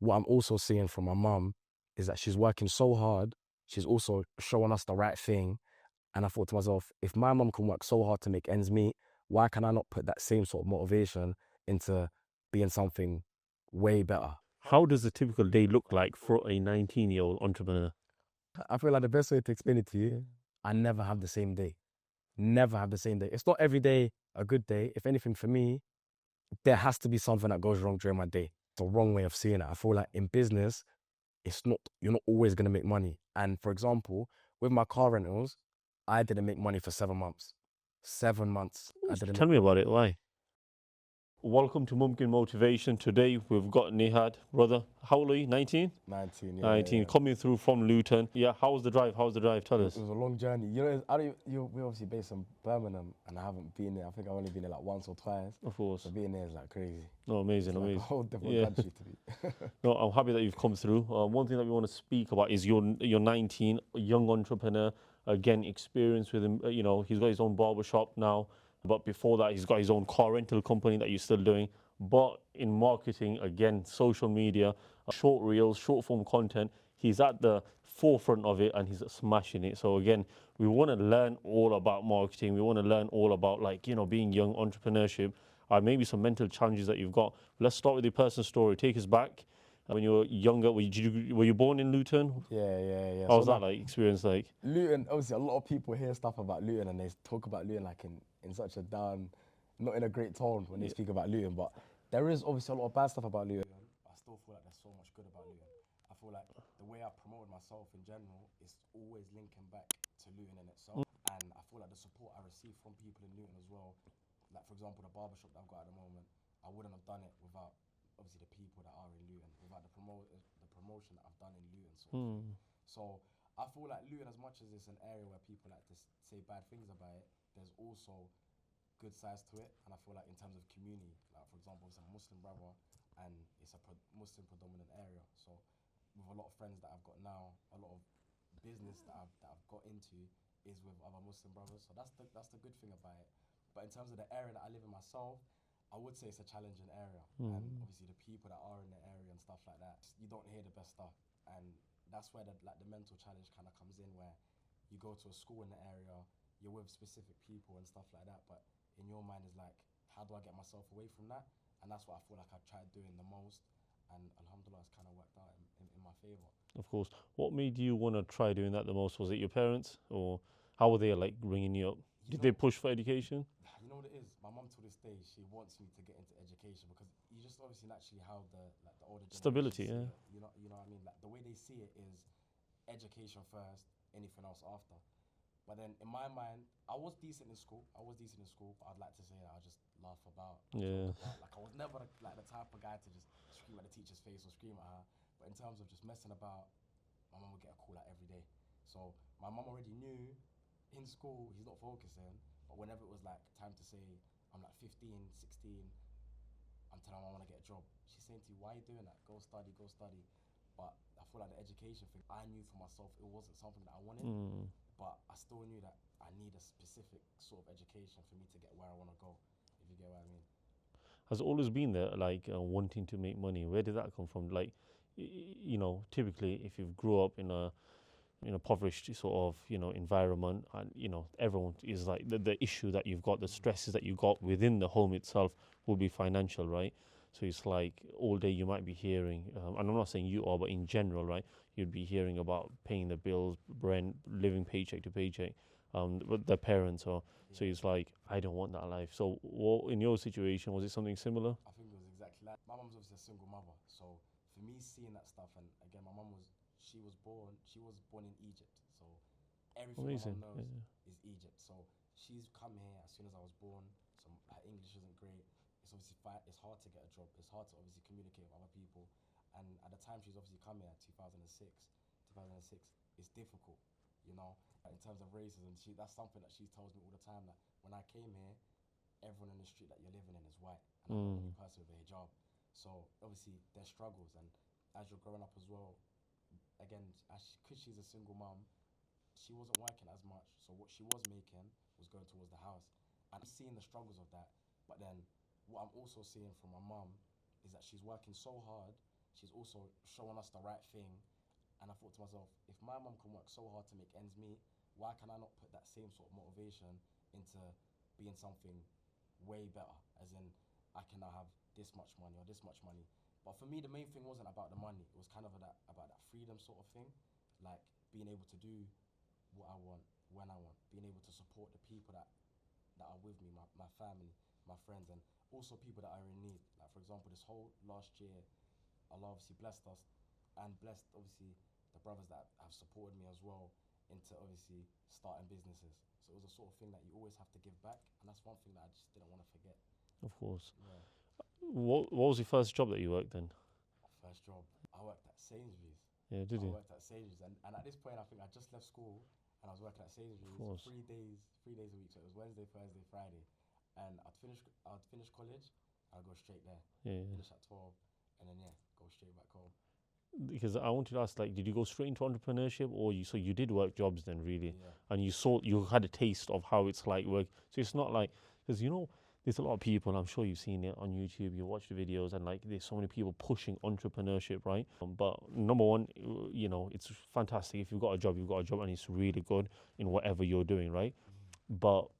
what I'm also seeing from my mum is that she's working so hard. She's also showing us the right thing. And I thought to myself, if my mum can work so hard to make ends meet, why can I not put that same sort of motivation into being something way better? How does a typical day look like for a 19-year-old entrepreneur? I feel like the best way to explain it to you, I never have the same day. Never have the same day. It's not every day a good day. If anything, for me, there has to be something that goes wrong during my day. It's a wrong way of seeing it. I feel like in business, you're not always going to make money. And for example, with my car rentals, I didn't make money for 7 months. 7 months, I didn't Tell make me money. about it. Why? Welcome to Mumkin Motivation. Today we've got Nihad. Brother, how old are you? 19? 19, yeah. 19. Coming through from Luton. Yeah, how was the drive? How was the drive? Tell It us. was a long journey. We're obviously based in Birmingham, and I haven't been there. I think I've only been there like once or twice. Of course. So being there is like crazy. No, amazing, It's like amazing. a whole different Yeah. country to be. No, I'm happy that you've come through. One thing that we want to speak about is you're 19, a young entrepreneur. Again, experience with him. He's got his own barber shop now, but before that, he's got his own car rental company that you're still doing. But in marketing, again, social media, short reels, short form content, he's at the forefront of it and he's smashing it. So again, we want to learn all about marketing. We want to learn all about being young, entrepreneurship, maybe some mental challenges that you've got. Let's start with your personal story. Take us back when you were younger. Were you born in Luton? Yeah. How was that experience like? Luton, obviously, a lot of people hear stuff about Luton and they talk about Luton like in such a down, not in a great tone when they speak about Luton. But there is obviously a lot of bad stuff about Luton. I still feel like there's so much good about Luton. I feel like the way I promoted myself in general is always linking back to Luton in itself. And I feel like the support I receive from people in Luton as well, like for example, the barbershop that I've got at the moment, I wouldn't have done it without obviously the people that are in Luton, without the promotion that I've done in Luton. So I feel like Luton, as much as it's an area where people like to say bad things about it, there's also good sides to it. And I feel like in terms of community, like for example, it's a Muslim brother and it's a Muslim predominant area. So with a lot of friends that I've got now, a lot of business that I've got into is with other Muslim brothers. So that's the good thing about it. But in terms of the area that I live in myself, I would say it's a challenging area. And obviously the people that are in the area and stuff like that, you don't hear the best stuff. And that's where the mental challenge kind of comes in, where you go to a school in the area, you're with specific people and stuff like that, but in your mind is like, how do I get myself away from that? And that's what I feel like I've tried doing the most, and alhamdulillah, it's kind of worked out in my favor. Of course. What made you want to try doing that the most? Was it your parents, or how were they like bringing you up? Did they push for education? You know what it is? My mum to this day, she wants me to get into education because you just obviously naturally how the older generation Stability, see yeah. it. You know what I mean? Like the way they see it is education first, anything else after. But then in my mind, I was decent in school. But I'd like to say that I just laugh about. Yeah. Like I was never like the type of guy to just scream at the teacher's face or scream at her. But in terms of just messing about, my mum would get a call like every day. So my mum already knew in school he's not focusing. But whenever it was like time to say, I'm like 15, 16, I'm telling her I want to get a job. She's saying to you, why are you doing that? Go study, go study. But I feel like the education thing, I knew for myself it wasn't something that I wanted. But I still knew that I need a specific sort of education for me to get where I want to go, if you get what I mean. Has always been there, wanting to make money. Where did that come from? Typically, if you grew up in a impoverished sort of environment, and everyone is like the issue that you've got, the stresses that you got within the home itself will be financial, right? So it's like all day you might be hearing, and I'm not saying you are, but in general, right? You'd be hearing about paying the bills, rent, living paycheck to paycheck, with their parents, or so it's like, I don't want that life. So in your situation, was it something similar? I think it was exactly like my mum's obviously a single mother, so for me seeing that stuff, and again, she was born in Egypt, so everything Amazing. my mum knows Yeah. is Egypt. So she's come here as soon as I was born. So her English isn't great. It's obviously it's hard to get a job. It's hard to obviously communicate with other people. And at the time she's obviously come here, 2006, it's difficult, you know. In terms of racism, that's something that she tells me all the time. That when I came here, everyone in the street that you're living in is white, and I'm the only person with a hijab. So obviously there's struggles, and as you're growing up as well, again, because she's a single mom, she wasn't working as much. So what she was making was going towards the house, and I'm seeing the struggles of that. But then what I'm also seeing from my mom is that she's working so hard. she's also showing us the right thing. And I thought to myself, if my mum can work so hard to make ends meet, why can I not put that same sort of motivation into being something way better? As in, I can now have this much money or this much money. But for me, the main thing wasn't about the money. It was kind of about that freedom sort of thing, like being able to do what I want when I want, being able to support the people that are with me, my family, my friends, and also people that are in need. Like for example, this whole last year, Allah obviously blessed us, and blessed obviously the brothers that have supported me as well into obviously starting businesses. So it was a sort of thing that you always have to give back, and that's one thing that I just didn't want to forget. Of course. Yeah. What was your first job that you worked in? First job, I worked at Sainsbury's. Yeah, did I you? worked at Sainsbury's, and at this point, I think I just left school, and I was working at Sainsbury's course. 3 days a week. So it was Wednesday, Thursday, Friday, and I'd finish college, I'd go straight there, Yeah, yeah. finish at 12, and then go straight back home. Because I wanted to ask, like, did you go straight into entrepreneurship, or so you did work jobs then, really, Yeah. and you had a taste of how it's like work. So it's not like, because there's a lot of people, and I'm sure you've seen it on YouTube, you watch the videos, and like there's so many people pushing entrepreneurship, right? But number one, it's fantastic if you've got a job, and it's really good in whatever you're doing, right? But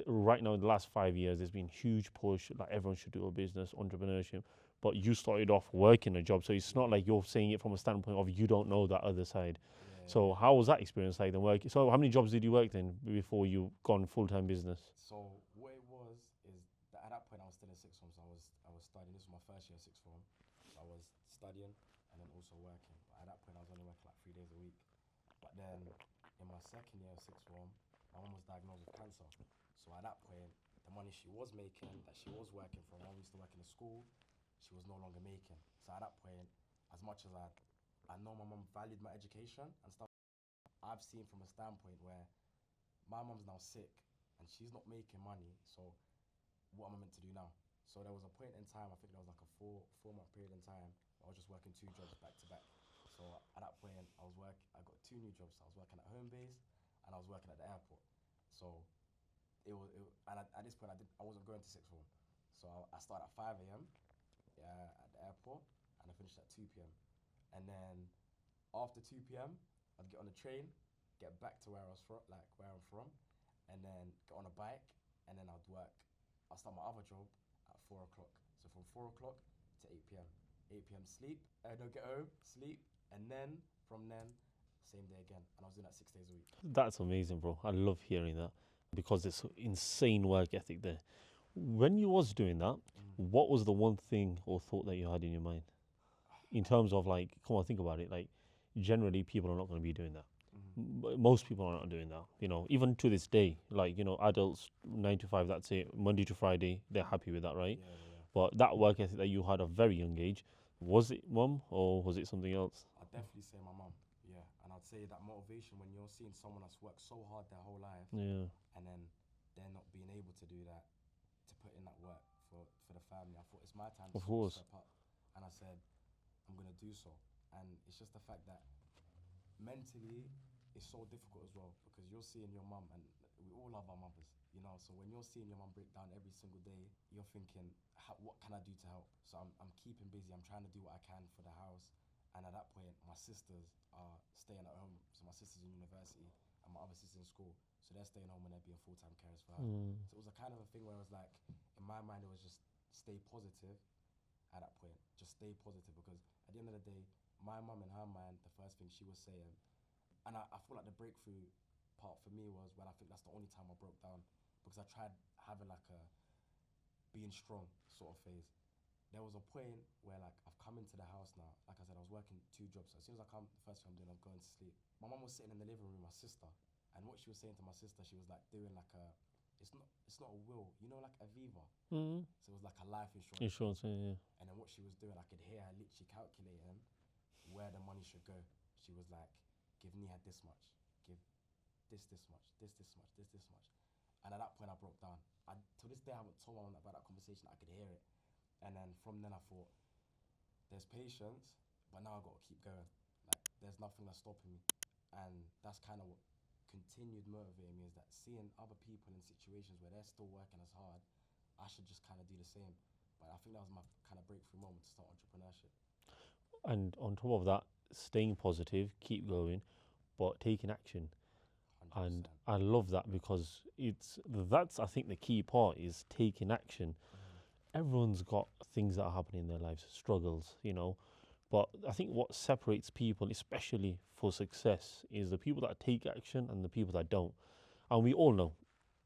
right now, in the last 5 years, there's been huge push, like everyone should do a business, entrepreneurship. But you started off working a job, so it's not like you're saying it from a standpoint of you don't know that other side. Yeah. So how was that experience like then working? So how many jobs did you work in before you gone full-time business? So what it was is that at that point I was still in sixth form, so I was studying. This was my first year of sixth form. So I was studying and then also working. But at that point I was only working like 3 days a week. But then in my second year of sixth form, my mum was diagnosed with cancer. So at that point, the money she was making, that she was working from when we used to work in the school, she was no longer making. So at that point, as much as I know my mum valued my education and stuff, I've seen from a standpoint where my mum's now sick and she's not making money. So what am I meant to do now? So there was a point in time, I think there was like a four-month period in time, I was just working 2 jobs back to back. So at that point, I got 2 new jobs. I was working at home base and I was working at the airport. So and at this point, I wasn't going to sixth form. So I started at 5 a.m. At the airport, and I finished at 2 p.m. And then after 2 p.m., I'd get on the train, get back to where I'm from, and then get on a bike, and then I'd work. I'll start my other job at 4 o'clock. So from 4 o'clock to 8 p.m. 8 p.m. sleep, don't get home, sleep, and then from then, same day again. And I was doing that 6 days a week. That's amazing, bro. I love hearing that because it's insane work ethic there. When you was doing that, what was the one thing or thought that you had in your mind? In terms of like, come on, think about it. Like, generally, people are not going to be doing that. Most people are not doing that. Even to this day, like, adults 9 to 5, that's it. Monday to Friday, they're happy with that, right? Yeah. But that work ethic that you had at a very young age, was it mum or was it something else? I'd definitely say my mum, yeah. And I'd say that motivation when you're seeing someone that's worked so hard their whole life, Yeah. and then they're not being able to do that, to put in that work for the family. I thought it's my time to Of course. step up, and I said I'm gonna do so. And it's just the fact that mentally it's so difficult as well, because you're seeing your mum, and we all love our mothers, so when you're seeing your mum break down every single day, you're thinking, what can I do to help? So I'm keeping busy, I'm trying to do what I can for the house. And at that point, my sisters are staying at home. So my sister's in university and my other sister's in school, so they're staying home and they're being full-time carers for her. So it was a kind of a thing where it was like, in my mind, it was just stay positive. At that point, just stay positive, because at the end of the day, my mum, in her mind, the first thing she was saying, and I feel like the breakthrough part for me was when I think that's the only time I broke down, because I tried having like a being strong sort of phase. There was a point where like I've come into the house now, like I said, I was working 2 jobs. So as soon as I come, the first thing I'm doing, I'm going to sleep. My mum was sitting in the living room with my sister, and what she was saying to my sister, she was like doing like it's not a will, like Aviva. So it was like a life insurance. Insurance, yeah. And then what she was doing, I could hear her literally calculating where the money should go. She was like, give Nihad this much, give this much, this much, this much. And at that point, I broke down. To this day, I haven't told my mum about that conversation. I could hear it. And then from then, I thought, there's patience, but now I've got to keep going. Like, there's nothing that's stopping me. And that's kind of what continued motivating me, is that seeing other people in situations where they're still working as hard, I should just kind of do the same. But I think that was my kind of breakthrough moment to start entrepreneurship. And on top of that, staying positive, keep going, but taking action. And 100%. I love that because that's I think the key part is taking action. Everyone's got things that are happening in their lives, struggles, But I think what separates people, especially for success, is the people that take action and the people that don't. And we all know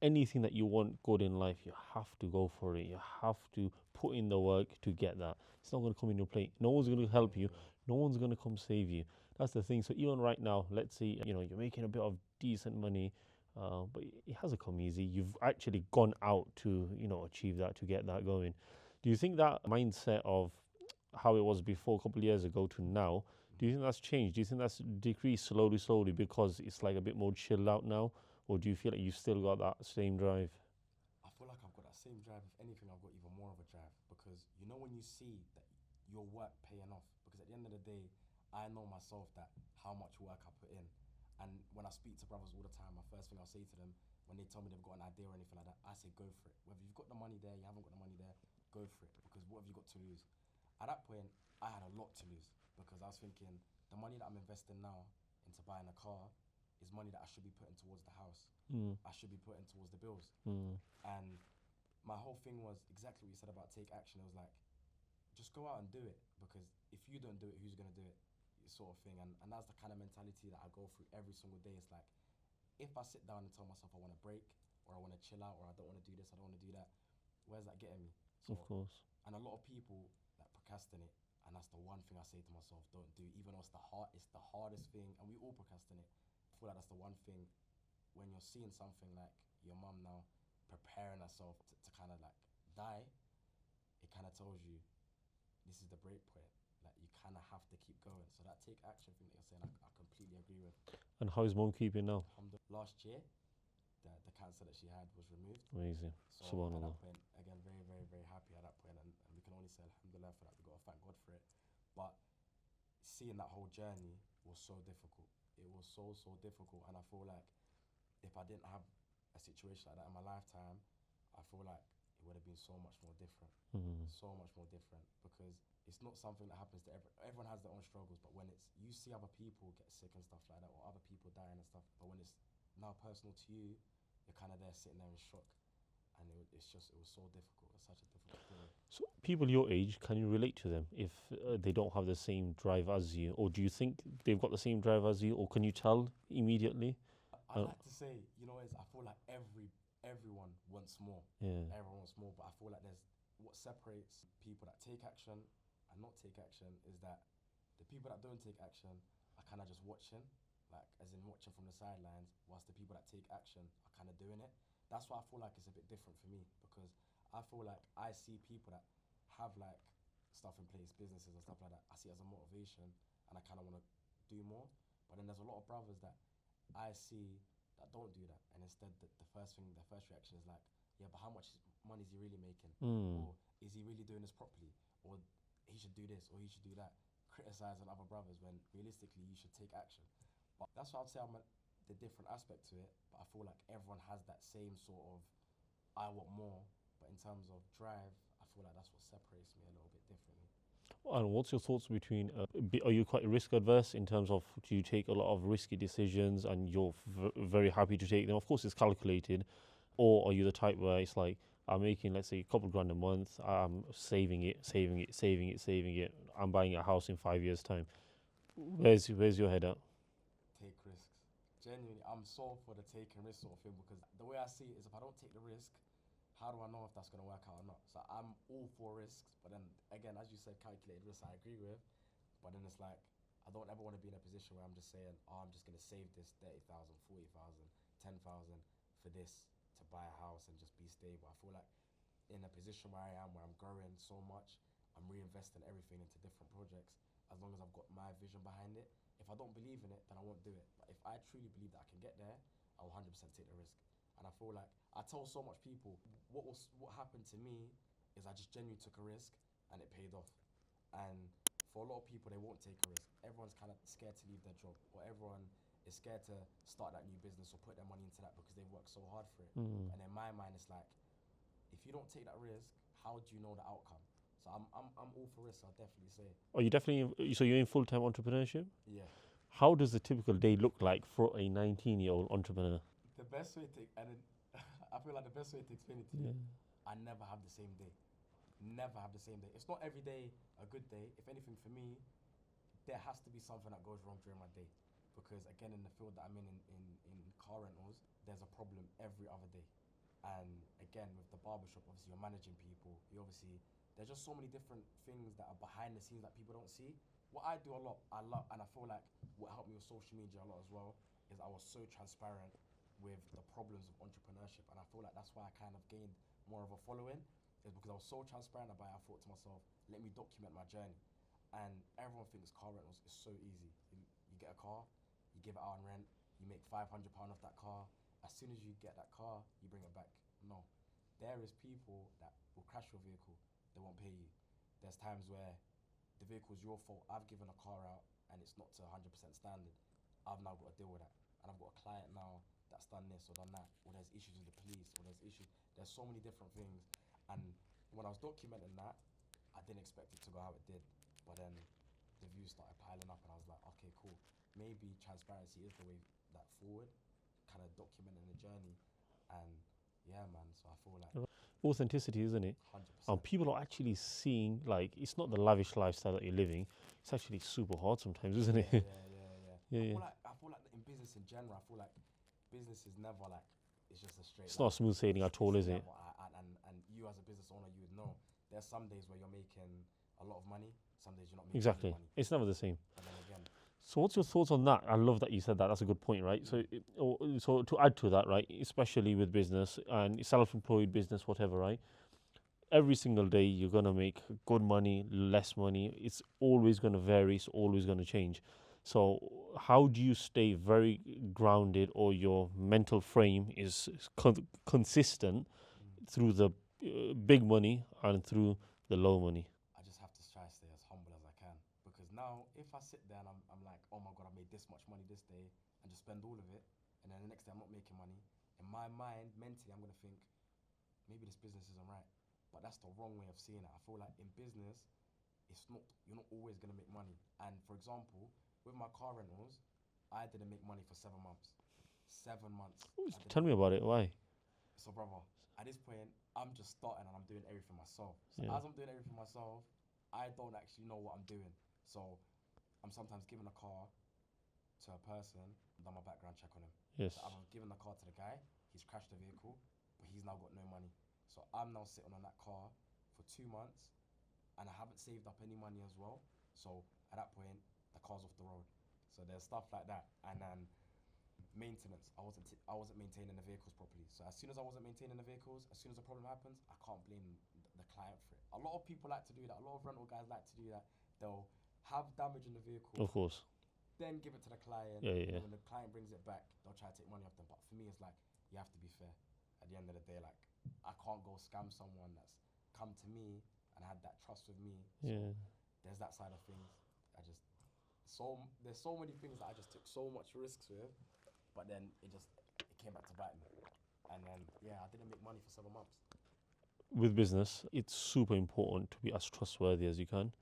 anything that you want good in life, you have to go for it. You have to put in the work to get that. It's not going to come in your plate. No one's going to help you. No one's going to come save you. That's the thing. So even right now, let's say you're making a bit of decent money, but it hasn't come easy. You've actually gone out to achieve that, to get that going. Do you think that mindset of how it was before a couple of years ago to now, do you think that's changed? Do you think that's decreased slowly because it's like a bit more chilled out now? Or do you feel like you've still got that same drive? I feel like I've got that same drive. If anything, I've got even more of a drive because when you see that your work paying off. Because at the end of the day, I know myself that how much work I put in, and when I speak to brothers all the time, my first thing I'll say to them when they tell me they've got an idea or anything like that, I say go for it. Whether you've got the money there, you haven't got the money there, go for it. Because what have you got to lose? At that point, I had a lot to lose because I was thinking the money that I'm investing now into buying a car is money that I should be putting towards the house. I should be putting towards the bills. And my whole thing was exactly what you said about take action. It was like, just go out and do it because if you don't do it, who's going to do it? Sort of thing. And that's the kind of mentality that I go through every single day. It's like, if I sit down and tell myself I want to break or I want to chill out or I don't want to do this, I don't want to do that, where's that getting me? So, Of course. and a lot of people that procrastinate, and that's the one thing I say to myself, don't do, even though it's the hardest thing, and we all procrastinate. I feel like that's the one thing when you're seeing something like your mum now preparing herself to kind of like die, it kind of tells you this is the break point. Like you kind of have to keep going. So that take action thing that you're saying, I completely agree with. And how's mom keeping now? Last year, the cancer that she had was removed. Amazing. So at Subhanallah. that point, again, very, very, very happy at that point, and we can only say alhamdulillah for that. We got to thank God for it. But seeing that whole journey was so difficult. It was so, so difficult, and I feel like if I didn't have a situation like that in my lifetime, I feel like it would have been so much more different. So much more different because it's not something that happens to everyone has their own struggles, but when it's you see other people get sick and stuff like that or other people dying and stuff, but when it's now personal to you, you're kind of there sitting there in shock. And it was so difficult. It's such a difficult thing. So people your age, can you relate to them if they don't have the same drive as you? Or do you think they've got the same drive as you? Or can you tell immediately? I'd like to say, I feel like everyone wants more. Yeah. Everyone wants more, but I feel like there's what separates people that take action and not take action is that the people that don't take action are kind of just watching, like as in watching from the sidelines, whilst the people that take action are kind of doing it. That's why I feel like it's a bit different for me because I feel like I see people that have like stuff in place, businesses and stuff like that. I see it as a motivation and I kind of want to do more. But then there's a lot of brothers that I see that don't do that, and instead the first reaction is like, yeah, but how much money is he really making, or is he really doing this properly, or he should do this or he should do that, criticizing other brothers when realistically you should take action. But that's what I'd say the different aspect to it. But I feel like everyone has that same sort of I want more, but in terms of drive, I feel like that's what separates me a little bit differently. And what's your thoughts between, are you quite risk adverse in terms of, do you take a lot of risky decisions and you're very happy to take them? Of course, it's calculated. Or are you the type where it's like, I'm making, let's say, a couple grand a month, I'm saving it. I'm buying a house in 5 years' time. Where's your head at? Take risks. Genuinely, I'm so for the take and risk sort of thing because the way I see it is if I don't take the risk, how do I know if that's going to work out or not? So I'm all for risks, but then again, as you said, calculated risks I agree with, but then it's like, I don't ever want to be in a position where I'm just saying, oh, I'm just going to save this 30,000, 40,000, 10,000 for this to buy a house and just be stable. I feel like in a position where I am, where I'm growing so much, I'm reinvesting everything into different projects as long as I've got my vision behind it. If I don't believe in it, then I won't do it. But if I truly believe that I can get there, I'll 100% take the risk. And I feel like I tell so much people what happened to me is I just genuinely took a risk and it paid off. And for a lot of people, they won't take a risk. Everyone's kind of scared to leave their job, or everyone is scared to start that new business or put their money into that because they've worked so hard for it. And in my mind, it's like, if you don't take that risk, how do you know the outcome? So I'm all for risk. I'll definitely say. Are you definitely so you're in full-time entrepreneurship? Yeah. How does a typical day look like for a 19-year-old entrepreneur? The best way to I feel like the best way to explain it to you, I never have the same day. Never have the same day. It's not every day a good day. If anything, for me, there has to be something that goes wrong during my day, because again, in the field that I'm in car rentals, there's a problem every other day. And again, with the barbershop, obviously you're managing people. You obviously there's just so many different things that are behind the scenes that people don't see. What I do a lot, I love, and I feel like what helped me with social media a lot as well is I was so transparent with the problems of entrepreneurship, and I feel like that's why I kind of gained more of a following, is because I was so transparent about it. I thought to myself, let me document my journey. And everyone thinks car rentals is so easy. You get a car, you give it out on rent, you make £500 off that car. As soon as you get that car, you bring it back. No, there is people that will crash your vehicle. They won't pay you. There's times where the vehicle's your fault. I've given a car out and it's not to 100% standard. I've now got to deal with that. And I've got a client now that's done this or done that. Or there's issues with the police, or there's issues. There's so many different things. And when I was documenting that, I didn't expect it to go how it did. But then the views started piling up and I was like, okay, cool. Maybe transparency is the way that forward, kind of documenting the journey. And yeah, man, so I feel like Authenticity, isn't it? 100%. People are actually seeing, like, it's not the lavish lifestyle that you're living. It's actually super hard sometimes, isn't it? Yeah. Yeah. I feel like in business in general, I feel like business is never like, it's just a straight It's line. not smooth sailing at all, is it? And you as a business owner, you would know. There's some days where you're making a lot of money, some days you're not making Exactly. any money. It's never the same. And then again, So what's your thoughts on that? I love that you said that. That's a good point, right? So to add to that, right, especially with business and self-employed business, whatever, right? Every single day you're going to make good money, less money. It's always going to vary. It's always going to change. So how do you stay very grounded, or your mental frame is consistent through the big money and through the low money? I just have to try to stay as humble as I can, because now if I sit there and I'm like, oh my God, I made this much money this day, and just spend all of it, and then the next day I'm not making money, in my mind, mentally, I'm going to think, maybe this business isn't right. But that's the wrong way of seeing it. I feel like in business, you're not always going to make money. And for example, with my car rentals, I didn't make money for 7 months. 7 months. Tell me about it. Why? So brother, at this point, I'm just starting and I'm doing everything myself. So Yeah. as I'm doing everything myself, I don't actually know what I'm doing. So I'm sometimes giving a car to a person, done my background check on him. Yes. So I've given the car to the guy, he's crashed the vehicle, but he's now got no money. So I'm now sitting on that car for 2 months, and I haven't saved up any money as well. So at that point, the car's off the road. So there's stuff like that. And then maintenance, I wasn't maintaining the vehicles properly. So as soon as I wasn't maintaining the vehicles, as soon as a problem happens, I can't blame the client for it. A lot of people like to do that. A lot of rental guys like to do that. They'll have damage in the vehicle, Of course. then give it to the client. Yeah. And when the client brings it back, they'll try to take money off them. But for me, it's like, you have to be fair. At the end of the day, like, I can't go scam someone that's come to me and had that trust with me. So Yeah. there's that side of things. There's so many things that I just took so much risks with, but then it came back to bite me. And then I didn't make money for 7 months. With business, it's super important to be as trustworthy as you can,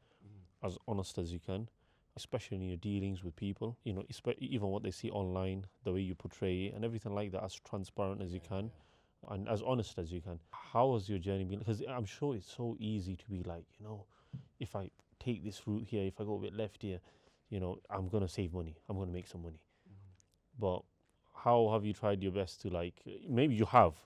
as honest as you can, especially in your dealings with people. You know, even what they see online, the way you portray it and everything like that, as transparent as you can and as honest as you can. How has your journey been? Because I'm sure it's so easy to be like, if I take this route here, if I go a bit left here, I'm going to save money. I'm going to make some money. But how have you tried your best to, like, maybe you have,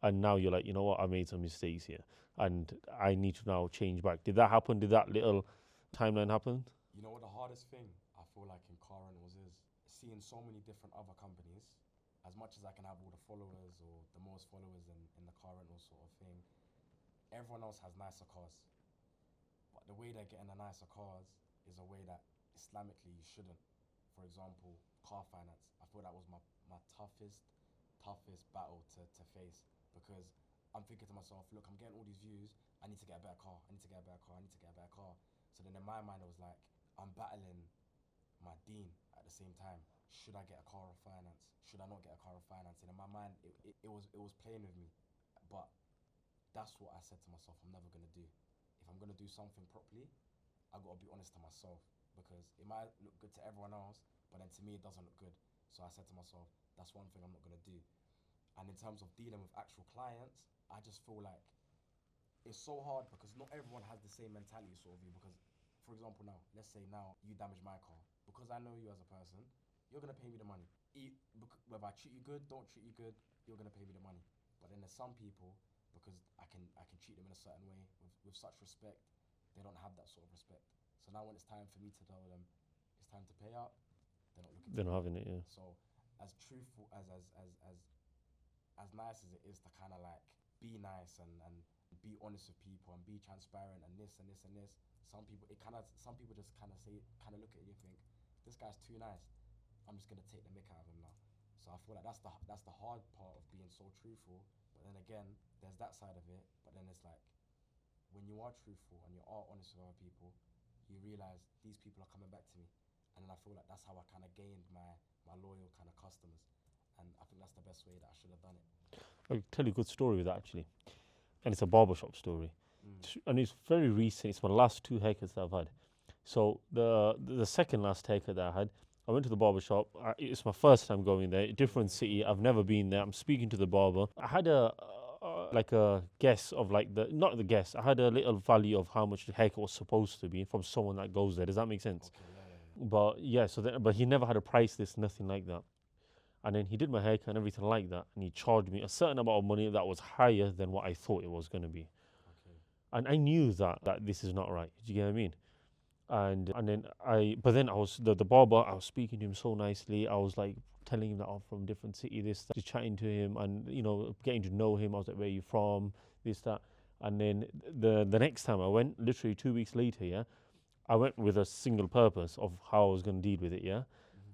and now you're like, you know what, I made some mistakes here and I need to now change back. Did that happen? Did that little timeline happen? You know what the hardest thing I feel like in car rentals is? Seeing so many different other companies. As much as I can have all the followers or the most followers in the car rental sort of thing, everyone else has nicer cars. But the way they're getting the nicer cars is a way that Islamically you shouldn't. For example, car finance. I feel that was my toughest battle to face, because I'm thinking to myself, look, I'm getting all these views, I need to get a better car, I need to get a better car, I need to get a better car. So then in my mind it was like, I'm battling my deen at the same time. Should I get a car off finance? Should I not get a car off finance? And in my mind, it was playing with me. But that's what I said to myself, I'm never going to do. If I'm gonna do something properly, I gotta be honest to myself, because it might look good to everyone else, but then to me it doesn't look good. So I said to myself, that's one thing I'm not gonna do. And in terms of dealing with actual clients, I just feel like it's so hard because not everyone has the same mentality sort of you. Because, for example, now, let's say now you damage my car. Because I know you as a person, you're gonna pay me the money. Whether I treat you good, don't treat you good, you're gonna pay me the money. But then there's some people, because I can treat them in a certain way with such respect, they don't have that sort of respect. So now when it's time for me to tell them it's time to pay up, they're not looking. They're not having it, yeah. So as truthful as nice as it is to kind of like be nice and be honest with people and be transparent and this and this and this, some people just kind of look at you and think, this guy's too nice, I'm just gonna take the mick out of him now. So I feel like that's the hard part of being so truthful. But then again, there's that side of it. But then it's like, when you are truthful and you are honest with other people, you realize these people are coming back to me. And then I feel like that's how I kind of gained my loyal kind of customers. And I think that's the best way that I should have done it. I'll tell you a good story with that, actually. And it's a barbershop story. And it's very recent. It's my last 2 haircuts that I've had. So the second last haircut that I had, I went to the barbershop. It's my first time going there, different city. I've never been there. I'm speaking to the barber. I had a guess of like not the guess. I had a little value of how much the haircut was supposed to be from someone that goes there. Does that make sense? Okay, yeah. But he never had a price list, nothing like that. And then he did my haircut and everything like that, and he charged me a certain amount of money that was higher than what I thought it was going to be. Okay. And I knew that this is not right. Do you get what I mean? And then I was the barber. I was speaking to him so nicely. I was like telling him that I'm from a different city, this, that, just chatting to him, and getting to know him. I was like, where are you from? This, that. And then the next time I went, literally 2 weeks later, yeah, I went with a single purpose of how I was going to deal with it, yeah.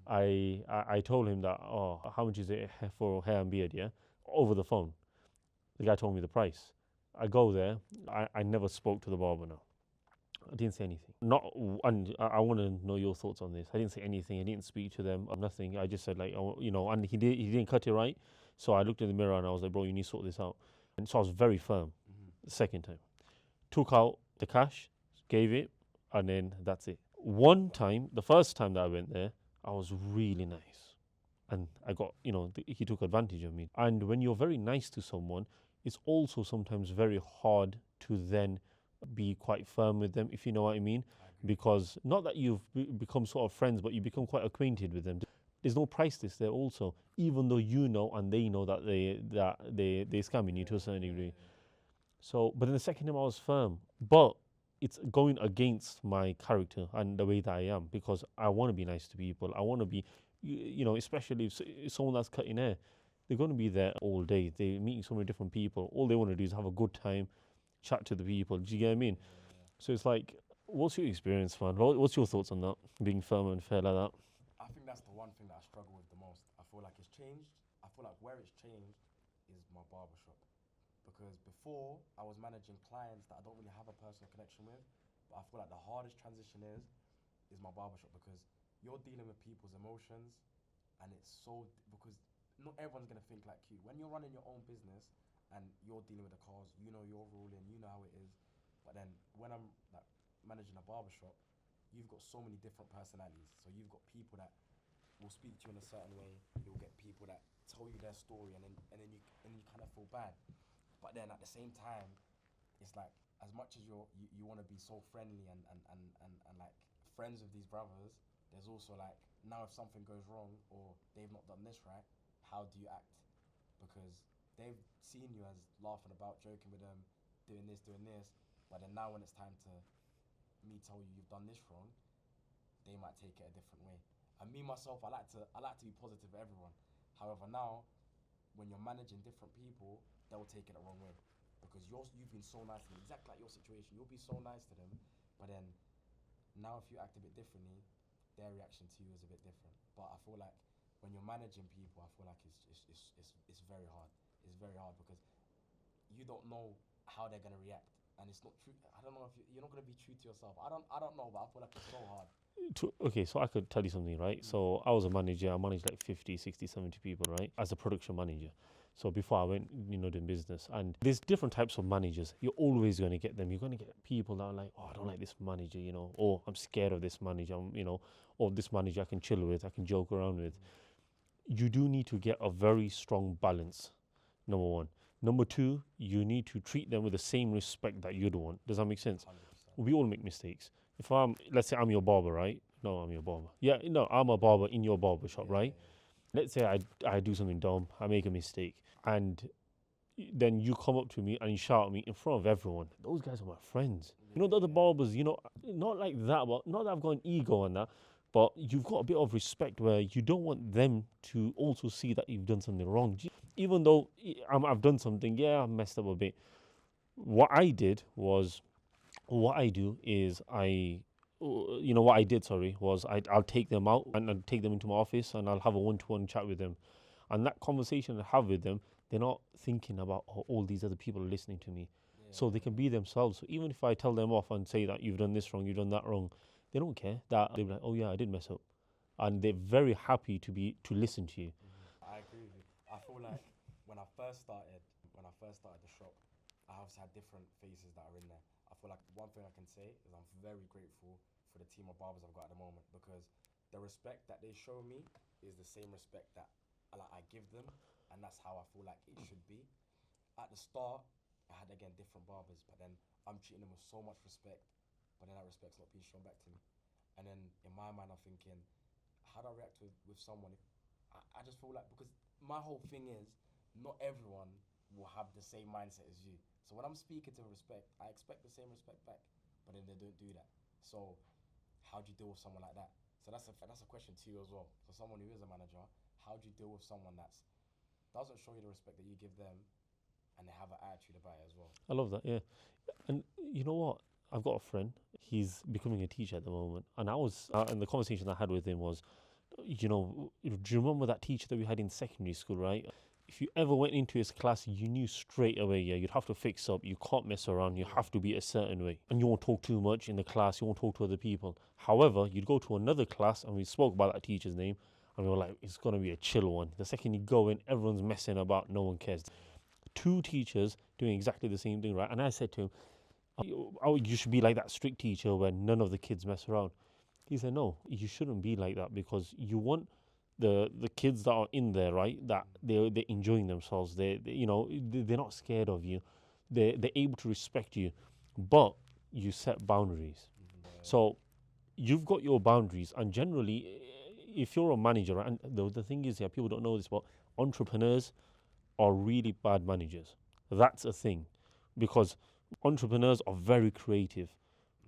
I told him that, how much is it for hair and beard, yeah, over the phone. The guy told me the price. I go there. I never spoke to the barber now. I didn't say anything. And I want to know your thoughts on this. I didn't say anything. I didn't speak to them. Nothing. I just said like, and he didn't cut it right. So I looked in the mirror and I was like, bro, you need to sort this out. And so I was very firm. The second time, took out the cash, gave it, and then that's it. One time, the first time that I went there, I was really nice, and I got, he took advantage of me. And when you're very nice to someone, it's also sometimes very hard to then be quite firm with them, if you know what I mean. Because not that you've become sort of friends, but you become quite acquainted with them. There's no price list there also, even though you know and they know that they're scamming you to a certain degree. So, but then the second time I was firm, but it's going against my character and the way that I am, because I want to be nice to people. I want to be, especially if someone that's cutting hair, they're going to be there all day. They're meeting so many different people. All they want to do is have a good time, chat to the people. Do you get what I mean? So it's like, what's your experience, man? What's your thoughts on that, being firm and fair like that? I think that's the one thing that I struggle with the most. I feel like it's changed. I feel like where it's changed is my barbershop. Because before, I was managing clients that I don't really have a personal connection with. But I feel like the hardest transition is my barbershop, because you're dealing with people's emotions, and it's because not everyone's going to think like you. When you're running your own business and you're dealing with the cars, you know your ruling, you know how it is. But then when I'm like managing a barbershop, you've got so many different personalities. So you've got people that will speak to you in a certain way. You'll get people that tell you their story, and then you kind of feel bad. But then at the same time, it's like, as much as you want to be so friendly and like friends with these brothers, there's also like, now if something goes wrong or they've not done this right, how do you act? Because they've seen you as laughing about, joking with them, doing this, but then now when it's time to me tell you you've done this wrong, they might take it a different way. And me myself, I like to be positive with everyone. However, now when you're managing different people, they'll take it the wrong way, because you've been so nice to them, exactly like your situation. You'll be so nice to them, but then now if you act a bit differently, their reaction to you is a bit different. But I feel like when you're managing people, I feel like it's very hard. It's very hard because you don't know how they're gonna react, and it's not true. I don't know if you're not gonna be true to yourself. I don't know, but I feel like it's so hard. Okay, so I could tell you something, right? So I was a manager. I managed like 50, 60, 70 people, right? As a production manager. So before I went, doing business, and there's different types of managers. You're always going to get them. You're going to get people that are like, oh, I don't like this manager, or I'm scared of this manager, or this manager I can chill with, I can joke around with. You do need to get a very strong balance, number one. Number two, you need to treat them with the same respect that you'd want. Does that make sense? 100%. We all make mistakes. Let's say I'm your barber, right? No, I'm your barber. Yeah, no, I'm a barber in your barber shop, right? Let's say I do something dumb, I make a mistake, and then you come up to me and you shout at me in front of everyone. Those guys are my friends. The other barbers, not like that, but not that I've got an ego on that, but you've got a bit of respect where you don't want them to also see that you've done something wrong. Even though I've done something, yeah, I've messed up a bit. What I do is I'll take them out and I'll take them into my office and I'll have a one-to-one chat with them. And that conversation I have with them, they're not thinking about, oh, all these other people are listening to me. So they can be themselves. So even if I tell them off and say that you've done this wrong, you've done that wrong, they don't care. That they'll be like, oh yeah, I did mess up. And they're very happy to listen to you. I agree with you. I feel like when I first started the shop, I obviously had different faces that are in there. I feel like one thing I can say is I'm very grateful for the team of barbers I've got at the moment, because the respect that they show me is the same respect that I give them, and that's how I feel like it should be. At the start, I had again different barbers, but then I'm treating them with so much respect, but then that respect's not being shown back to me. And then in my mind, I'm thinking, how do I react with someone? I just feel like, because my whole thing is, not everyone will have the same mindset as you. So when I'm speaking to respect, I expect the same respect back, but then they don't do that. So how do you deal with someone like that? So that's a question to you as well. So someone who is a manager, how do you deal with someone that doesn't show you the respect that you give them, and they have an attitude about it as well? I love that, yeah. And you know what? I've got a friend. He's becoming a teacher at the moment, and and the conversation I had with him was, do you remember that teacher that we had in secondary school, right? If you ever went into his class, you knew straight away, yeah, you'd have to fix up. You can't mess around. You have to be a certain way. And you won't talk too much in the class. You won't talk to other people. However, you'd go to another class, and we spoke about that teacher's name, and we were like, it's going to be a chill one. The second you go in, everyone's messing about. No one cares. Two teachers doing exactly the same thing, right? And I said to him, oh, you should be like that strict teacher where none of the kids mess around. He said, no, you shouldn't be like that, because you want the kids that are in there, right, that they're enjoying themselves. They're not scared of you. They're able to respect you, but you set boundaries. So you've got your boundaries, and generally, if you're a manager, and the thing is, yeah, people don't know this, but entrepreneurs are really bad managers. That's a thing, because entrepreneurs are very creative,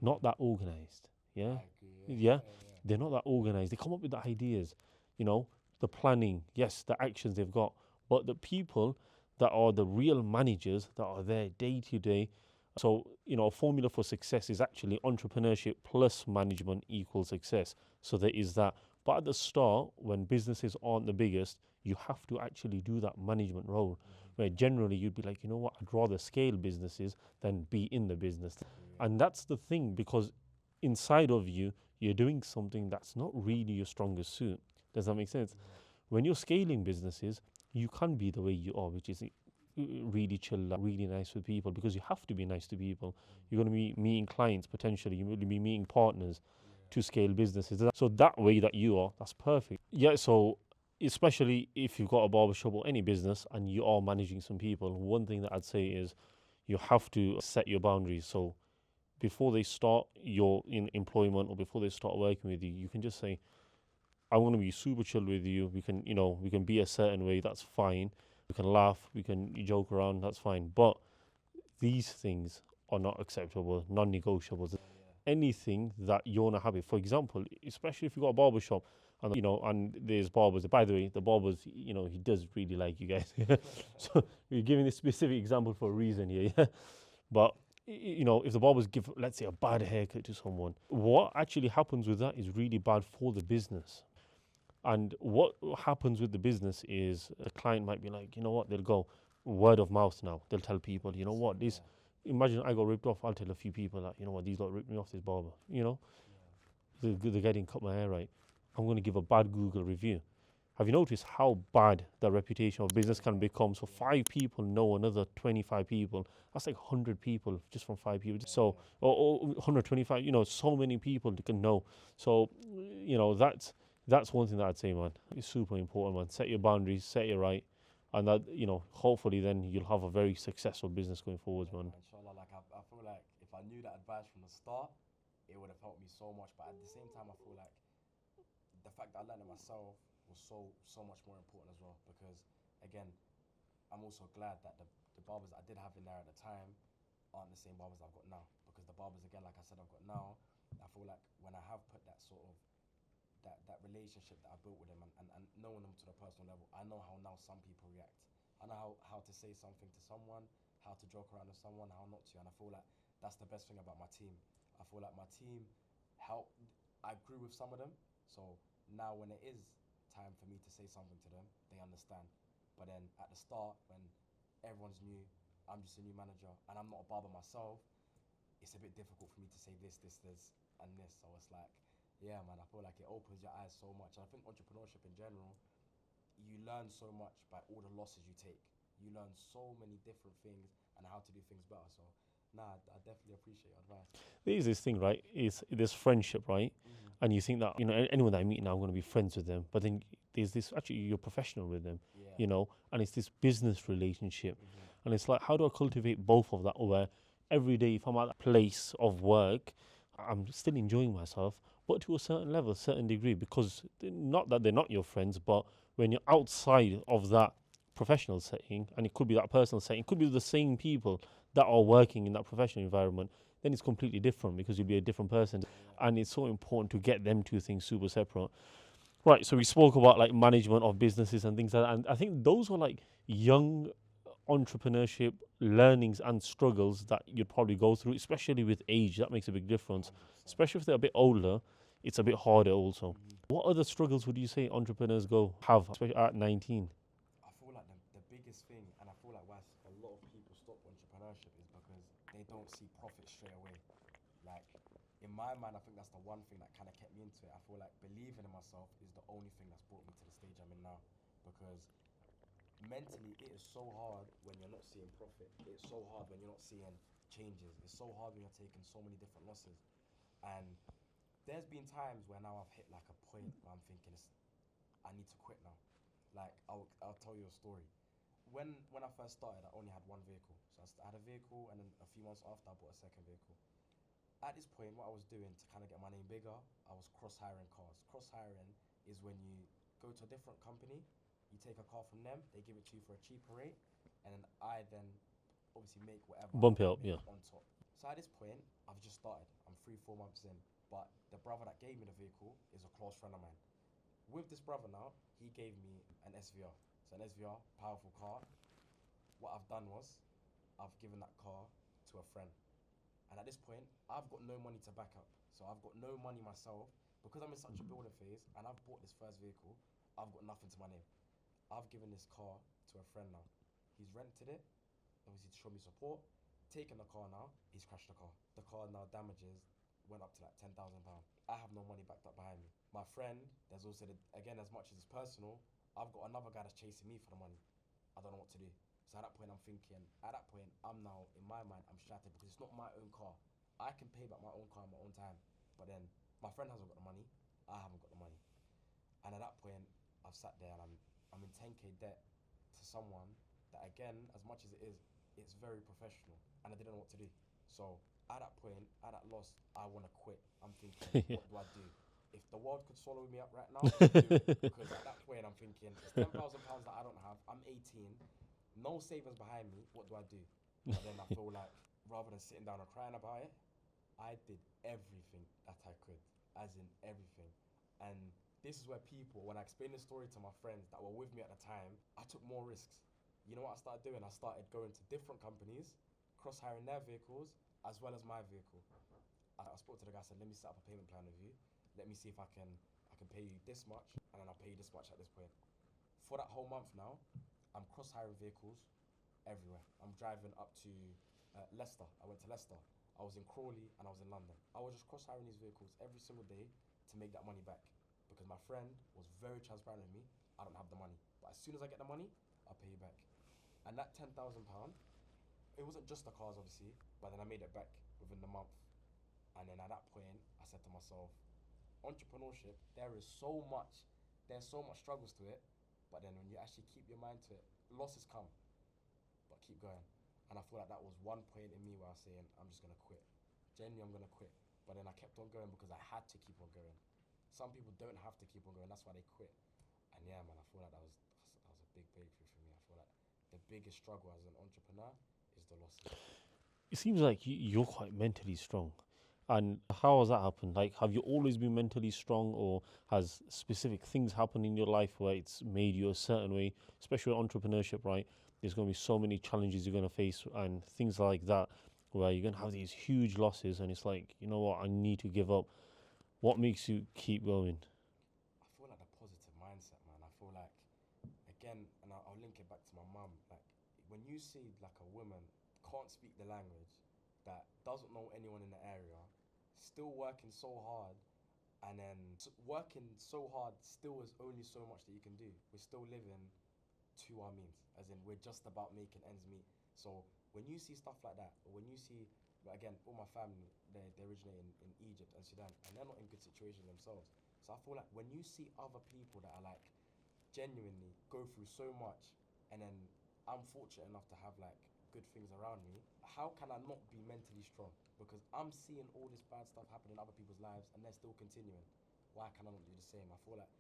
not that organized. Yeah, yeah. They're not that organized. They come up with the ideas, the planning, yes, the actions they've got, but the people that are the real managers that are there day to day. So, a formula for success is actually entrepreneurship plus management equals success. So there is that. But at the start, when businesses aren't the biggest, you have to actually do that management role, where generally you'd be like, you know what, I'd rather scale businesses than be in the business. And that's the thing, because inside of you, you're doing something that's not really your strongest suit. Does that make sense? When you're scaling businesses, you can be the way you are, which is really chill, really nice with people, because you have to be nice to people. You're going to be meeting clients potentially, you're going to be meeting partners to scale businesses. So that way that you are, that's perfect. Yeah, so especially if you've got a barbershop or any business and you are managing some people, one thing that I'd say is you have to set your boundaries. So before they start your employment or before they start working with you, you can just say, I'm going to be super chill with you. We can be a certain way. That's fine. We can laugh. We can joke around. That's fine. But these things are not acceptable, non-negotiables. Anything that you're not happy. For example, especially if you've got a barber shop and and there's barbers. By the way, the barbers, he does really like you guys. So we're giving this specific example for a reason here. Yeah? But if the barbers give, let's say, a bad haircut to someone, what actually happens with that is really bad for the business. And what happens with the business is a client might be like, you know what, they'll go word of mouth now. They'll tell people, you know what, this, imagine I got ripped off, I'll tell a few people that, you know what, these lot ripped me off, this barber, the guy didn't cut my hair right. I'm going to give a bad Google review. Have you noticed how bad the reputation of business can become? So 5 people know another 25 people. That's like 100 people just from 5 people. So, or 125, so many people that can know. So, that's one thing that I'd say, man. It's super important, man. Set your boundaries, set your right. And that, hopefully then you'll have a very successful business going forwards, man. Inshallah, like I feel like if I knew that advice from the start, it would have helped me so much. But at the same time, I feel like the fact that I learned it myself was so much more important as well. Because again, I'm also glad that the barbers I did have in there at the time aren't the same barbers I've got now. Because the barbers, again, like I said, I've got now, I feel like when I have put that sort of that relationship that I built with them, and knowing them to the personal level, I know how now some people react. I know how to say something to someone, how to joke around with someone, how not to. And I feel like that's the best thing about my team. I feel like my team helped. I grew with some of them, so now when it is time for me to say something to them, they understand. But then at the start, when everyone's new, I'm just a new manager, and I'm not a barber myself, it's a bit difficult for me to say this, and this. So it's like, yeah, man, I feel like it opens your eyes so much. And I think entrepreneurship in general, you learn so much by all the losses you take. You learn so many different things and how to do things better. So, nah, I definitely appreciate your advice. There's this thing, right? Is this friendship, right? And you think that anyone that I meet now, I'm going to be friends with them. But then there's this, actually you're professional with them, Yeah. and it's this business relationship, and it's like, how do I cultivate both of that? Where every day, if I'm at that place of work, I'm still enjoying myself, but to a certain level, certain degree, because not that they're not your friends, but when you're outside of that professional setting, and it could be that personal setting, it could be the same people that are working in that professional environment, then it's completely different because you'll be a different person. And it's so important to get them two things super separate. Right, so we spoke about like management of businesses and things like that. And I think those were like young entrepreneurship learnings and struggles that you'd probably go through, especially with age. That makes a big difference. Especially if they're a bit older, it's a bit harder also. What other struggles would you say entrepreneurs have, especially at 19? I feel like the biggest thing, and I feel like why a lot of people stop entrepreneurship is because they don't see profit straight away. Like, in my mind, I think that's the one thing that kind of kept me into it. I feel like believing in myself is the only thing that's brought me to the stage I'm in now. Because mentally, it is so hard when you're not seeing profit. It's so hard when you're not seeing changes. It's so hard when you're taking so many different losses. And there's been times where now I've hit like a point where I'm thinking, I need to quit now. Like, I'll tell you a story. When I first started, I only had one vehicle. So I had a vehicle, and then a few months after, I bought a second vehicle. At this point, what I was doing to kind of get my name bigger, I was cross-hiring cars. Cross-hiring is when you go to a different company, you take a car from them, they give it to you for a cheaper rate, and then I then obviously make whatever Bump it up, yeah. on top. So at this point, I've just started. I'm 3-4 months in, but the brother that gave me the vehicle is a close friend of mine. With this brother now, he gave me an SVR. So an SVR, powerful car. What I've done was, I've given that car to a friend. And at this point, I've got no money to back up. So I've got no money myself. Because I'm in such a building phase and I've bought this first vehicle, I've got nothing to my name. I've given this car to a friend now. He's rented it, obviously to show me support. Taken the car now, he's crashed the car. The car now damages went up to like £10,000. I have no money backed up behind me. My friend, there's also again, as much as it's personal, I've got another guy that's chasing me for the money. I don't know what to do. So at that point, I'm thinking, I'm now, in my mind, I'm shattered because it's not my own car. I can pay back my own car in my own time. But then my friend hasn't got the money. I haven't got the money. And at that point, I've sat there and I'm in 10k debt to someone that, again, as much as it is, it's very professional. And I didn't know what to do. So at that point, at that loss, I want to quit. I'm thinking, what do I do? If the world could swallow me up right now, do it. Because at that point, I'm thinking, it's £10,000 that I don't have. I'm 18. No savings behind me. What do I do? But then I feel like, rather than sitting down and crying about it, I did everything that I could, as in everything. And this is where people, when I explain this story to my friends that were with me at the time, I took more risks. You know what I started doing? I started going to different companies, cross-hiring their vehicles, as well as my vehicle. I spoke to the guy, said, let me set up a payment plan with you. Let me see if I can pay you this much, and then I'll pay you this much at this point. For that whole month now, I'm cross-hiring vehicles everywhere. I'm driving up to Leicester. I went to Leicester. I was in Crawley and I was in London. I was just cross-hiring these vehicles every single day to make that money back, because my friend was very transparent with me. I don't have the money. But as soon as I get the money, I'll pay you back. And that £10,000, it wasn't just the cars, obviously, but then I made it back within the month. And then at that point, I said to myself, entrepreneurship, there's so much struggles to it, but then when you actually keep your mind to it, losses come, but keep going. And I feel like that was one point in me where I was saying, I'm just gonna quit. Genuinely, I'm gonna quit. But then I kept on going because I had to keep on going. Some people don't have to keep on going, that's why they quit. And yeah, man, I feel like that was a big breakthrough for me. I feel like the biggest struggle as an entrepreneur is the losses. It seems like you're quite mentally strong. And how has that happened? Like, have you always been mentally strong, or has specific things happened in your life where it's made you a certain way? Especially with entrepreneurship, right? There's going to be so many challenges you're going to face and things like that, where you're going to have these huge losses, and it's like, you know what, I need to give up. What makes you keep going? I feel like the positive mindset, man. I feel like, again, and I'll link it back to my mum. Like, when you see like a woman can't speak the language, that doesn't know anyone in the area, still working so hard, and then working so hard still is only so much that you can do. We're still living to our means, as in we're just about making ends meet. So when you see stuff like that, or when you see, but again, all my family, they originate in Egypt and Sudan, and they're not in good situations themselves. So I feel like when you see other people that are like genuinely go through so much, and then I'm fortunate enough to have like good things around me, how can I not be mentally strong? Because I'm seeing all this bad stuff happen in other people's lives and they're still continuing. Why can I not do the same? I feel like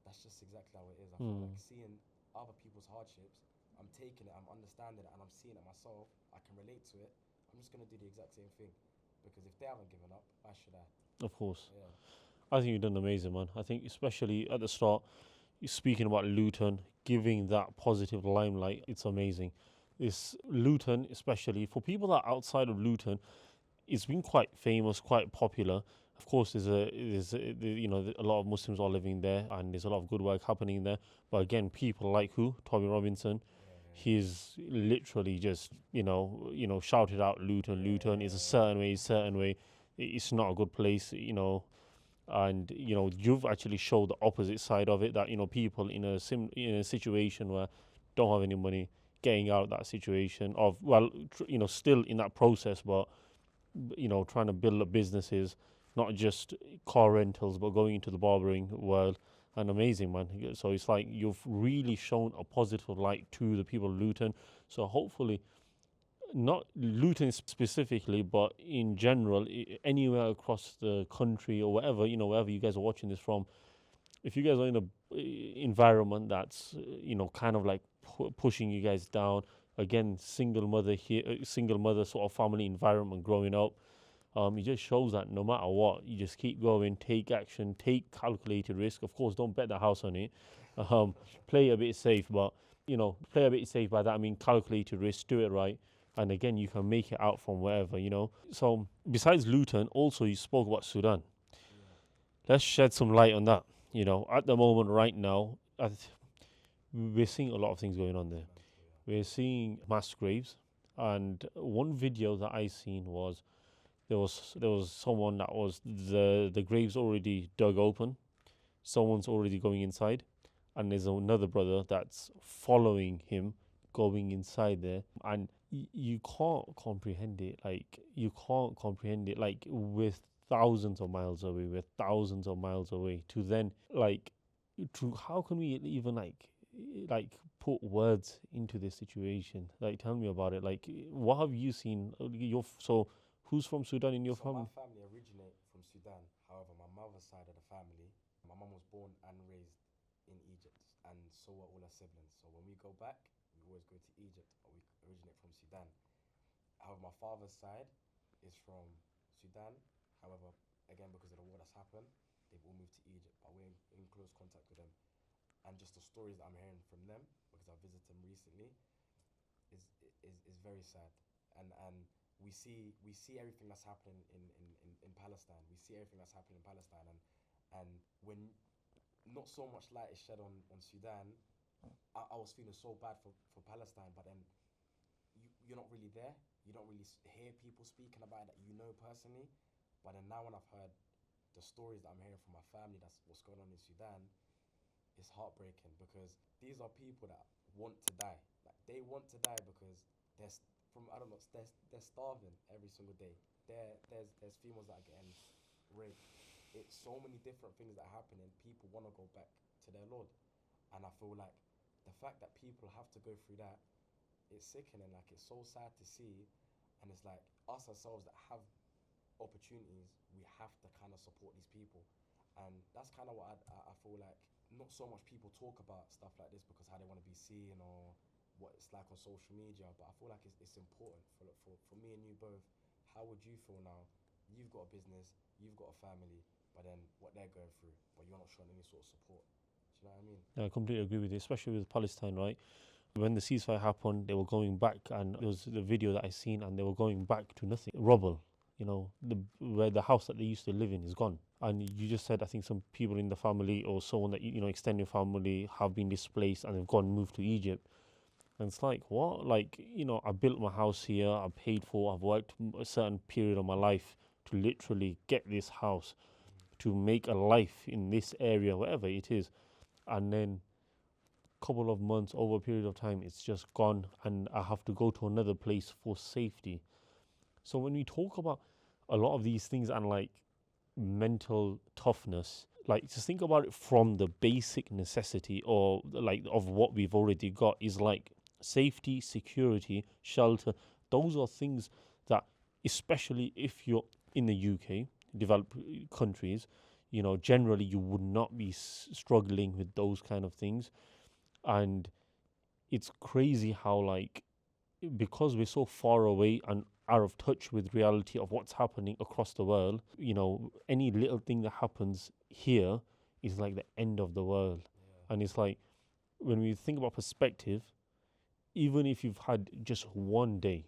that's just exactly how it is. I feel like seeing other people's hardships, I'm taking it, I'm understanding it, and I'm seeing it myself. I can relate to it. I'm just gonna do the exact same thing, because if they haven't given up, why should I? Of course. Yeah. I think you've done amazing, man. I think especially at the start, you're speaking about Luton, giving that positive limelight, it's amazing. It's Luton, especially for people that are outside of Luton, it's been quite famous, quite popular. Of course, a lot of Muslims are living there, and there's a lot of good work happening there. But again, people like who Tommy Robinson, he's literally just shouted out Luton. Luton is a certain way. It's not a good place, and you've actually showed the opposite side of it, that people in a situation where don't have any money, getting out of that situation of, well, still in that process, but trying to build up businesses, not just car rentals, but going into the barbering world. And amazing, man. So it's like you've really shown a positive light to the people of Luton. So hopefully, not Luton specifically, but in general, anywhere across the country or wherever, wherever you guys are watching this from, if you guys are in a environment that's, kind of like pushing you guys down, again, single mother sort of family environment growing up, it just shows that no matter what, you just keep going, take action, take calculated risk. Of course, don't bet the house on it. Play a bit safe, but play a bit safe. By that I mean calculated risk, do it right, and again, you can make it out from wherever. So besides Luton, also you spoke about Sudan. Let's shed some light on that. At the moment, right now, we're seeing a lot of things going on there. We're seeing mass graves, and one video that I seen was there was someone that was the graves already dug open. Someone's already going inside, and there's another brother that's following him, going inside there, and you can't comprehend it. Like, you can't comprehend it. Like, with thousands of miles away, to then how can we even put words into this situation? Like, tell me about it. Like, what have you seen? Who's from Sudan in your family? My family originate from Sudan. However, my mother's side of the family, my mum was born and raised in Egypt, and so are all her siblings. So when we go back, we always go to Egypt, but we originate from Sudan. However, my father's side is from Sudan. However, again, because of the war that's happened, they've all moved to Egypt, but we're in close contact with them. And just the stories that I'm hearing from them, because I visited them recently, is very sad. And we see everything that's happening in Palestine. We see everything that's happening in Palestine, and when not so much light is shed on Sudan, I was feeling so bad for Palestine, but then you're not really there. You don't really hear people speaking about it that you know personally. But then now when I've heard the stories that I'm hearing from my family, that's what's going on in Sudan, it's heartbreaking because these are people that want to die. Like they want to die because from I don't know, they're starving every single day. There's females that are getting raped. It's so many different things that happen, and people want to go back to their Lord. And I feel like the fact that people have to go through that, it's sickening. Like it's so sad to see, and it's like us ourselves that have opportunities, we have to kind of support these people. And that's kind of what I feel like. Not so much people talk about stuff like this because how they want to be seen or what it's like on social media, but I feel like it's important for me and you both. How would you feel now? You've got a business, you've got a family, but then what they're going through, but you're not showing any sort of support. Do you know what I mean? Yeah, I completely agree with you, especially with Palestine, right? When the ceasefire happened, they were going back, and there was the video that I seen, and they were going back to nothing, rubble. Where the house that they used to live in is gone. And you just said, I think some people in the family or someone that extended family have been displaced and they've gone moved to Egypt. And it's like, what? Like, I built my house here, I paid for, I've worked a certain period of my life to literally get this house, to make a life in this area, whatever it is. And then couple of months, over a period of time, it's just gone, and I have to go to another place for safety. So when we talk about a lot of these things and like mental toughness, like just think about it from the basic necessity or like of what we've already got is like safety, security, shelter. Those are things that, especially if you're in the UK, developed countries, generally you would not be struggling with those kind of things. And it's crazy how, like, because we're so far away and out of touch with reality of what's happening across the world, any little thing that happens here is like the end of the world. Yeah. And it's like, when we think about perspective, even if you've had just one day,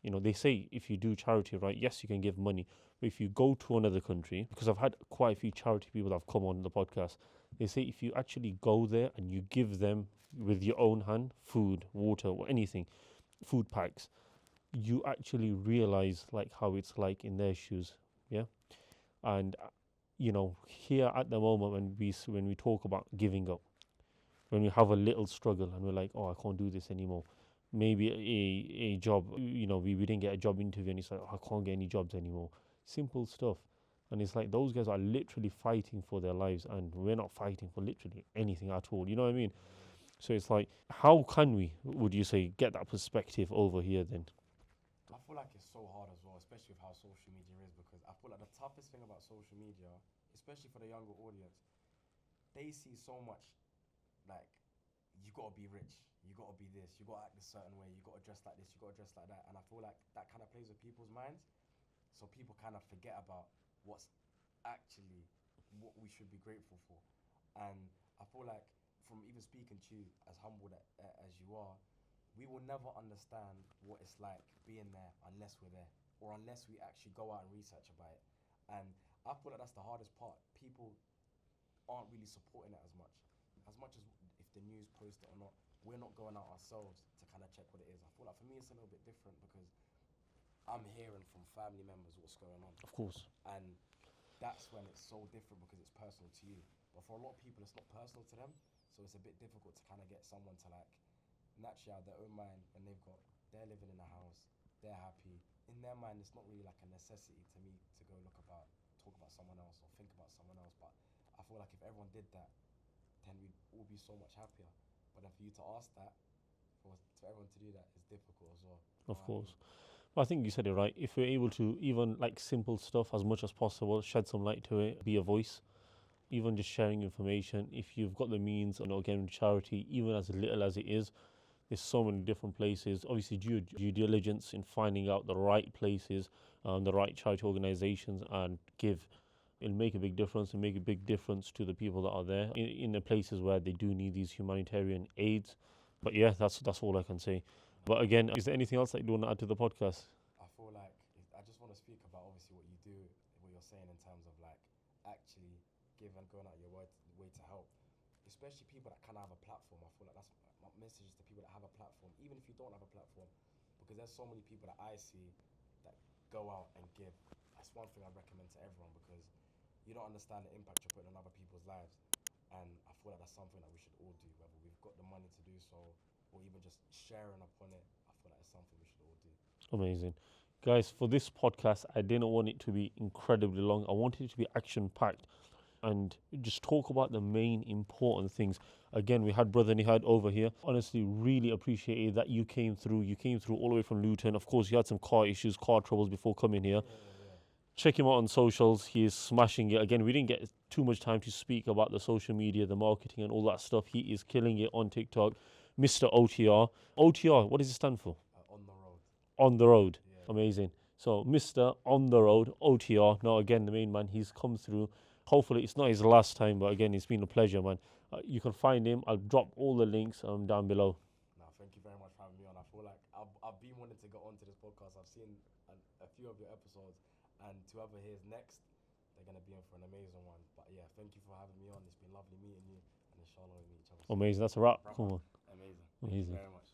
they say if you do charity, right, yes, you can give money. But if you go to another country, because I've had quite a few charity people that have come on the podcast, they say if you actually go there and you give them with your own hand food, water, or anything, food packs, you actually realize like how it's like in their shoes. Yeah. And here at the moment, when we talk about giving up, when we have a little struggle and we're like, oh, I can't do this anymore, maybe a job, we didn't get a job interview, and it's like, oh, I can't get any jobs anymore, simple stuff. And it's like those guys are literally fighting for their lives, and we're not fighting for literally anything at all, you know what I mean? So it's like, how can we, would you say, get that perspective over here then? I feel like it's so hard as well, especially with how social media is, because I feel like the toughest thing about social media, especially for the younger audience, they see so much like you gotta be rich, you gotta be this, you gotta act a certain way, you gotta dress like this, you gotta dress like that, and I feel like that kind of plays with people's minds, so people kind of forget about what's actually what we should be grateful for. And I feel like from even speaking to you, as humble as you are, we will never understand what it's like being there unless we're there, or unless we actually go out and research about it. And I feel like that's the hardest part. People aren't really supporting it as much. As much as if the news post it or not, we're not going out ourselves to kind of check what it is. I feel like for me it's a little bit different because I'm hearing from family members what's going on. Of course. And that's when it's so different because it's personal to you. But for a lot of people, it's not personal to them. So it's a bit difficult to kind of get someone to like naturally out of their own mind when they're living in a house, they're happy. In their mind, it's not really like a necessity to me to go talk about someone else or think about someone else. But I feel like if everyone did that, then we'd all be so much happier. But then for you to ask that, for everyone to do that is difficult as well. Of course. I think you said it right. If we're able to, even like simple stuff as much as possible, shed some light to it, be a voice, even just sharing information. If you've got the means, again, charity, even as little as it is, there's so many different places. Obviously, due diligence in finding out the right places, the right charity organizations, and give. It'll make a big difference. It'll make a big difference to the people that are there in the places where they do need these humanitarian aids. But yeah, that's all I can say. But again, is there anything else that you want to add to the podcast? I feel like I just want to speak about obviously what you do, what you're saying in terms of like actually give and going out your way to help, especially people that kind of have a platform. I feel like that's my message is to people that have a platform, even if you don't have a platform, because there's so many people that I see that go out and give. That's one thing I recommend to everyone because you don't understand the impact you're putting on other people's lives. And I feel like that's something that we should all do, whether we've got the money to do so or even just sharing upon it. I feel like it's something we should all do. Amazing. Guys, for this podcast, I didn't want it to be incredibly long. I wanted it to be action packed and just talk about the main important things. Again, we had Brother Nihad over here. Honestly, really appreciated that you came through. You came through all the way from Luton. Of course, you had some car issues, car troubles before coming here. Check him out on socials. He is smashing it. Again, we didn't get too much time to speak about the social media, the marketing, and all that stuff. He is killing it on TikTok. Mr. OTR. OTR, what does it stand for? On the road. On the road. Yeah. Amazing. So, Mr. On the Road, OTR. Now, again, the main man, he's come through. Hopefully, it's not his last time, but again, it's been a pleasure, man. You can find him. I'll drop all the links down below. No, thank you very much for having me on. I feel like I've been wanting to get onto this podcast. I've seen a few of your episodes, and whoever hears next, they're going to be in for an amazing one. But yeah, thank you for having me on. It's been lovely meeting you, and inshallah we'll meet each other soon. Amazing. That's a wrap. Come on. Amazing. Amazing. Thank you very much.